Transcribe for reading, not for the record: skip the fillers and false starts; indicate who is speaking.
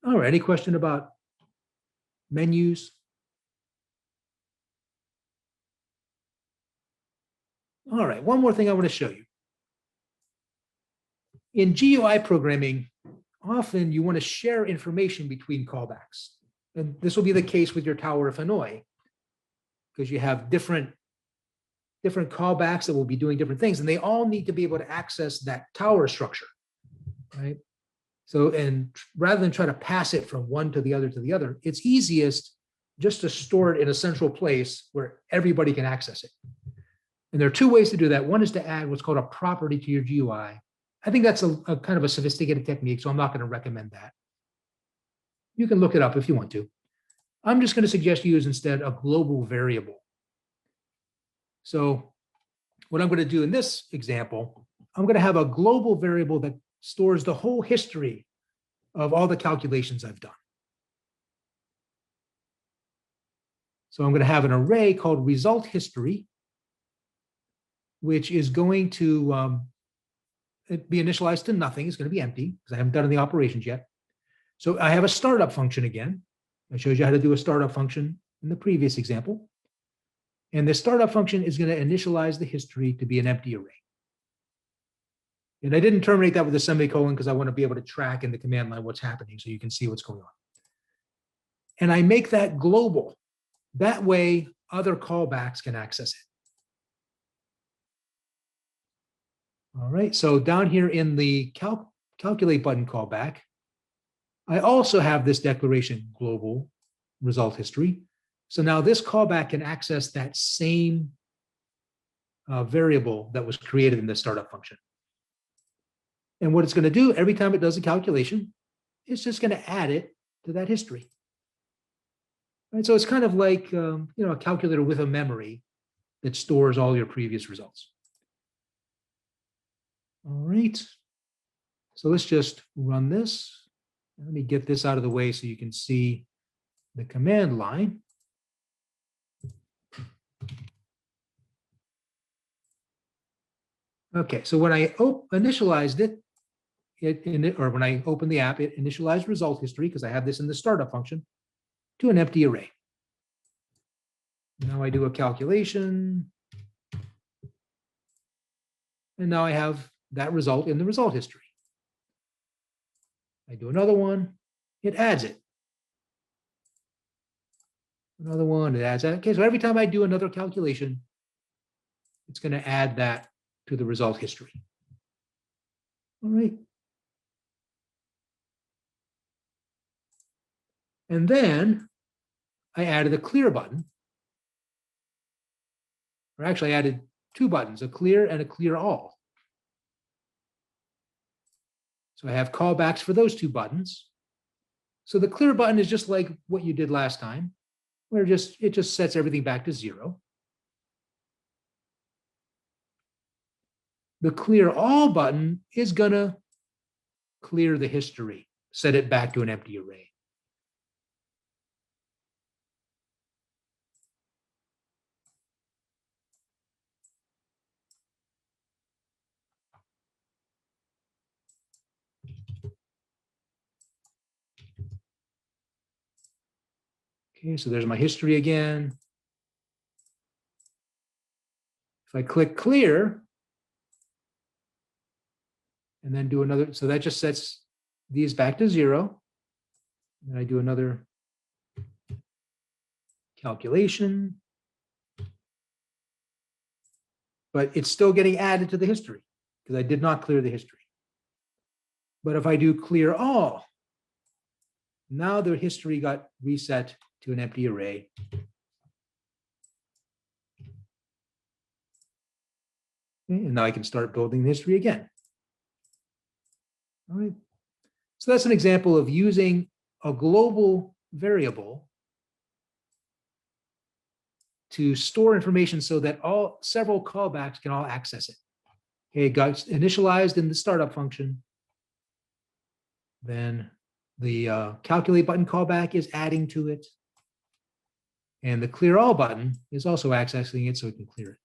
Speaker 1: All right, any question about menus? All right, one more thing I want to show you. In GUI programming, often you want to share information between callbacks. And this will be the case with your Tower of Hanoi, because you have different callbacks that will be doing different things, and they all need to be able to access that tower structure, right? So, and rather than try to pass it from one to the other, it's easiest just to store it in a central place where everybody can access it. And there are two ways to do that. One is to add what's called a property to your GUI. I think that's a kind of a sophisticated technique, so I'm not going to recommend that. You can look it up if you want to. I'm just going to suggest you use instead a global variable. So what I'm going to do in this example, I'm going to have a global variable that stores the whole history of all the calculations I've done. So I'm going to have an array called result history, which is going to be initialized to nothing. It's going to be empty because I haven't done any operations yet. So I have a startup function again. I showed you how to do a startup function in the previous example. And the startup function is going to initialize the history to be an empty array. And I didn't terminate that with a semicolon because I want to be able to track in the command line what's happening so you can see what's going on. And I make that global. That way, other callbacks can access it. All right, so down here in the calculate button callback, I also have this declaration global result history. So now this callback can access that same variable that was created in the startup function. And what it's going to do every time it does a calculation, it's just going to add it to that history. Right, so it's kind of like a calculator with a memory that stores all your previous results. All right, so let's just run this. Let me get this out of the way so you can see the command line. Okay, so when I initialized or when I opened the app, it initialized result history because I have this in the startup function to an empty array. Now I do a calculation. And now I have that result in the result history. I do another one, it adds it. Another one, it adds that. Okay, so every time I do another calculation, it's going to add that to the result history. All right. And then I added a clear button. Or actually I added two buttons, a clear and a clear all. So I have callbacks for those two buttons. So the clear button is just like what you did last time, where it just sets everything back to 0. The clear all button is going to clear the history, set it back to an empty array. Okay, so there's my history again. If I click clear and then do another, so that just sets these back to 0. And I do another calculation. But it's still getting added to the history because I did not clear the history. But if I do clear all, now the history got reset to an empty array. Okay, and now I can start building the history again. All right. So that's an example of using a global variable to store information so that several callbacks can all access it. Okay, it got initialized in the startup function. Then the calculate button callback is adding to it. And the clear all button is also accessing it so it can clear it.